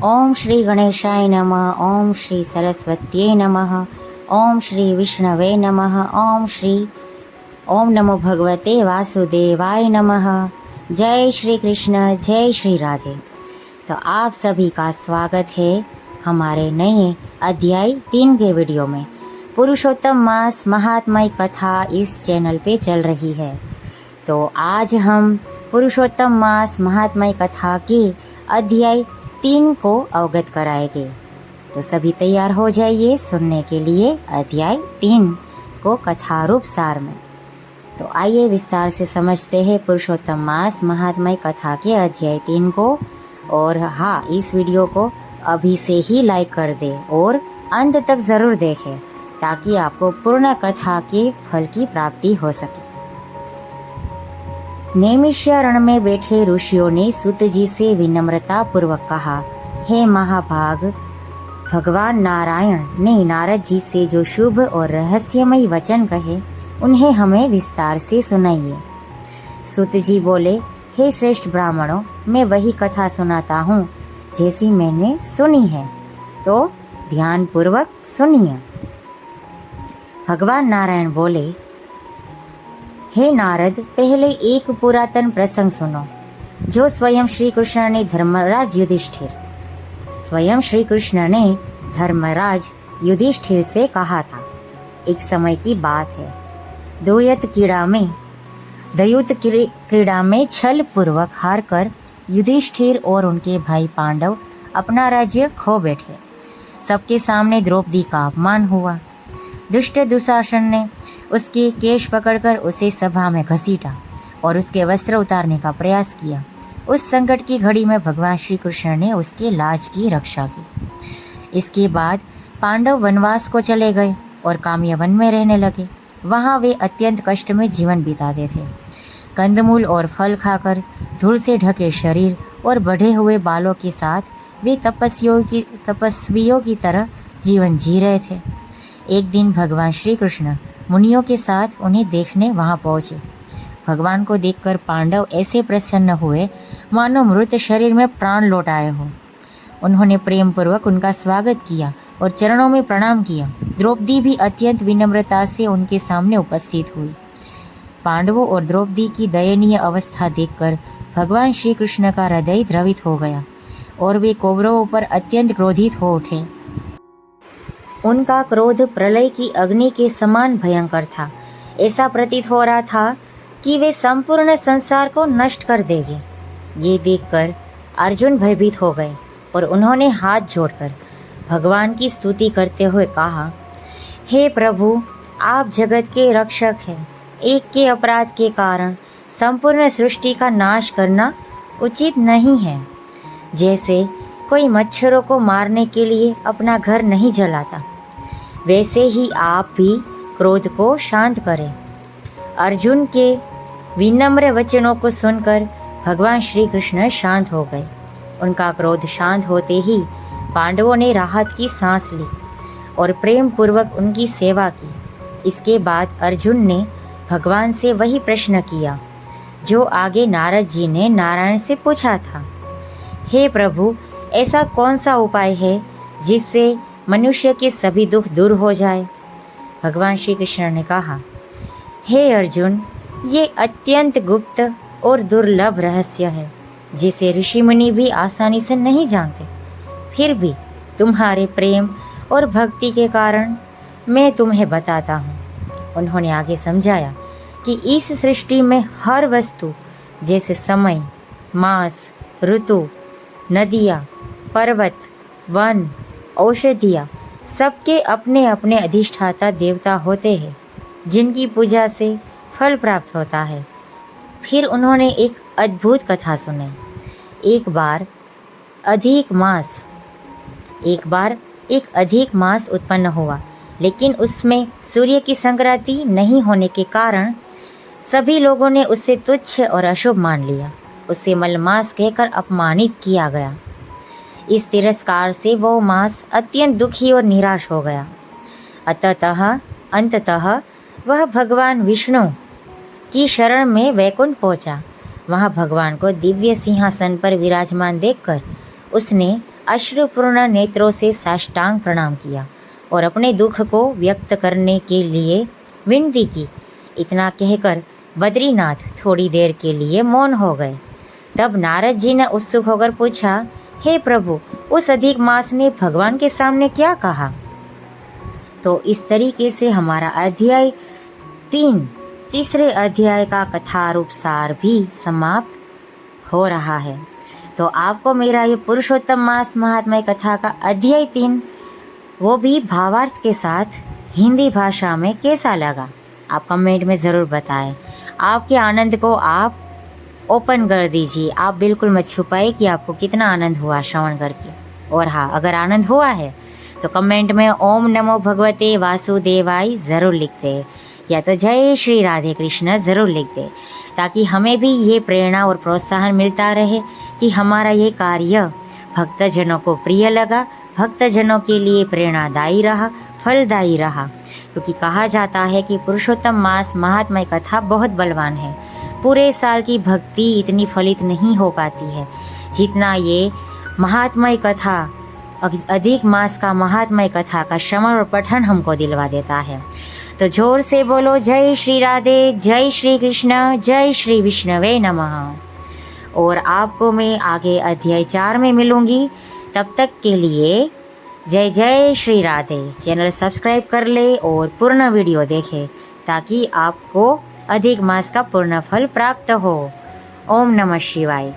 ओम श्री गणेशाय नमः। ओम श्री सरस्वत्यै नमः। ओम श्री विष्णवे नमः। ओम नमो भगवते वासुदेवाय नमः। जय श्री कृष्ण, जय श्री राधे। तो आप सभी का स्वागत है हमारे नए अध्याय 3 के वीडियो में। पुरुषोत्तम मास महात्म्य कथा इस चैनल पे चल रही है। तो आज हम पुरुषोत्तम मास महात्म्य कथा के अध्याय 3 को अवगत कराएंगे। तो सभी तैयार हो जाइए सुनने के लिए अध्याय 3 को कथारूप सार में। तो आइए विस्तार से समझते हैं पुरुषोत्तम मास महात्म्य कथा के अध्याय 3 को। और हाँ, इस वीडियो को अभी से ही लाइक कर दे और अंत तक ज़रूर देखें ताकि आपको पूर्ण कथा के फल की प्राप्ति हो सके। नैमिषारण्य में बैठे ऋषियों ने सूत जी से विनम्रता पूर्वक कहा, हे महाभाग, भगवान नारायण ने नारद जी से जो शुभ और रहस्यमय वचन कहे उन्हें हमें विस्तार से सुनाइए। सूत जी बोले, हे श्रेष्ठ ब्राह्मणों, मैं वही कथा सुनाता हूँ जैसी मैंने सुनी है, तो ध्यान पूर्वक सुनिए। भगवान नारायण बोले, हे नारद, पहले एक पुरातन प्रसंग सुनो जो स्वयं श्री कृष्ण ने धर्मराज युधिष्ठिर से कहा था। एक समय की बात है। द्वैत क्रीड़ा में छल पूर्वक हारकर युधिष्ठिर और उनके भाई पांडव अपना राज्य खो बैठे। सबके सामने द्रौपदी का अपमान हुआ। दुष्ट दुशासन ने उसके केश पकड़कर उसे सभा में घसीटा और उसके वस्त्र उतारने का प्रयास किया। उस संकट की घड़ी में भगवान श्री कृष्ण ने उसके लाज की रक्षा की। इसके बाद पांडव वनवास को चले गए और काम्य वन में रहने लगे। वहाँ वे अत्यंत कष्ट में जीवन बिताते थे। कंदमूल और फल खाकर धूल से ढके शरीर और बढ़े हुए बालों के साथ वे तपस्वियों की तरह जीवन जी रहे थे। एक दिन भगवान श्री कृष्ण मुनियों के साथ उन्हें देखने वहां पहुंचे। भगवान को देखकर पांडव ऐसे प्रसन्न हुए मानो मृत शरीर में प्राण लौट आए हो। उन्होंने प्रेम पूर्वक उनका स्वागत किया और चरणों में प्रणाम किया। द्रौपदी भी अत्यंत विनम्रता से उनके सामने उपस्थित हुई। पांडवों और द्रौपदी की दयनीय अवस्था देखकर भगवान श्री कृष्ण का हृदय द्रवित हो गया और वे कौरवों पर अत्यंत क्रोधित हो उठे। उनका क्रोध प्रलय की अग्नि के समान भयंकर था। ऐसा प्रतीत हो रहा था कि वे संपूर्ण संसार को नष्ट कर देंगे। ये देखकर अर्जुन भयभीत हो गए और उन्होंने हाथ जोड़कर भगवान की स्तुति करते हुए कहा, हे प्रभु, आप जगत के रक्षक हैं। एक के अपराध के कारण संपूर्ण सृष्टि का नाश करना उचित नहीं है। जैसे कोई मच्छरों को मारने के लिए अपना घर नहीं जलाता, वैसे ही आप भी क्रोध को शांत करें। अर्जुन के विनम्र वचनों को सुनकर भगवान श्री कृष्ण शांत हो गए। उनका क्रोध शांत होते ही पांडवों ने राहत की सांस ली और प्रेम पूर्वक उनकी सेवा की। इसके बाद अर्जुन ने भगवान से वही प्रश्न किया जो आगे नारद जी ने नारायण से पूछा था, हे प्रभु, ऐसा कौन सा उपाय है जिससे मनुष्य के सभी दुख दूर हो जाए? भगवान श्री कृष्ण ने कहा, हे अर्जुन, ये अत्यंत गुप्त और दुर्लभ रहस्य है जिसे ऋषि मुनि भी आसानी से नहीं जानते। फिर भी तुम्हारे प्रेम और भक्ति के कारण मैं तुम्हें बताता हूँ। उन्होंने आगे समझाया कि इस सृष्टि में हर वस्तु जैसे समय, मास, ऋतु, नदियाँ, पर्वत, वन, औषधियाँ, सबके अपने अपने अधिष्ठाता देवता होते हैं जिनकी पूजा से फल प्राप्त होता है। फिर उन्होंने एक अद्भुत कथा सुनाई। एक बार एक अधिक मास उत्पन्न हुआ, लेकिन उसमें सूर्य की संक्रांति नहीं होने के कारण सभी लोगों ने उसे तुच्छ और अशुभ मान लिया। उसे मलमास कहकर अपमानित किया गया। इस तिरस्कार से वो मास अत्यंत दुखी और निराश हो गया। अंततः वह भगवान विष्णु की शरण में वैकुंठ पहुंचा। वहां भगवान को दिव्य सिंहासन पर विराजमान देखकर उसने अश्रुपूर्ण नेत्रों से साष्टांग प्रणाम किया और अपने दुख को व्यक्त करने के लिए विनती की। इतना कहकर बद्रीनाथ थोड़ी देर के लिए मौन हो गए। तब नारद जी ने उत्सुक होकर पूछा, हे प्रभु, उस अधिक मास ने भगवान के सामने क्या कहा? तो इस तरीके से हमारा अध्याय 3 तीसरे अध्याय का कथा रूप सार भी समाप्त हो रहा है। तो आपको मेरा ये पुरुषोत्तम मास महात्म्य कथा का अध्याय 3 वो भी भावार्थ के साथ हिंदी भाषा में कैसा लगा? आप कमेंट में ज़रूर बताएं। आपके आनंद को आप ओपन कर दीजिए। आप बिल्कुल मत छुपाए कि आपको कितना आनंद हुआ श्रवण करके। और हाँ, अगर आनंद हुआ है तो कमेंट में ओम नमो भगवते वासुदेवाय ज़रूर लिख दे, या तो जय श्री राधे कृष्ण ज़रूर लिख दे, ताकि हमें भी ये प्रेरणा और प्रोत्साहन मिलता रहे कि हमारा ये कार्य भक्तजनों को प्रिय लगा, भक्तजनों के लिए प्रेरणादायी रहा, फलदायी रहा। क्योंकि कहा जाता है कि पुरुषोत्तम मास महात्म्य कथा बहुत बलवान है। पूरे साल की भक्ति इतनी फलित नहीं हो पाती है जितना ये महात्म्य कथा, अधिक मास का महात्म्य कथा का श्रवण और पठन हमको दिलवा देता है। तो जोर से बोलो जय श्री राधे, जय श्री कृष्ण, जय श्री विष्णवे नमः। और आपको मैं आगे अध्याय 4 में मिलूंगी। तब तक के लिए जय जय श्री राधे। चैनल सब्सक्राइब कर ले और पूर्ण वीडियो देखें ताकि आपको अधिक मास का पूर्ण फल प्राप्त हो। ओम नमः शिवाय।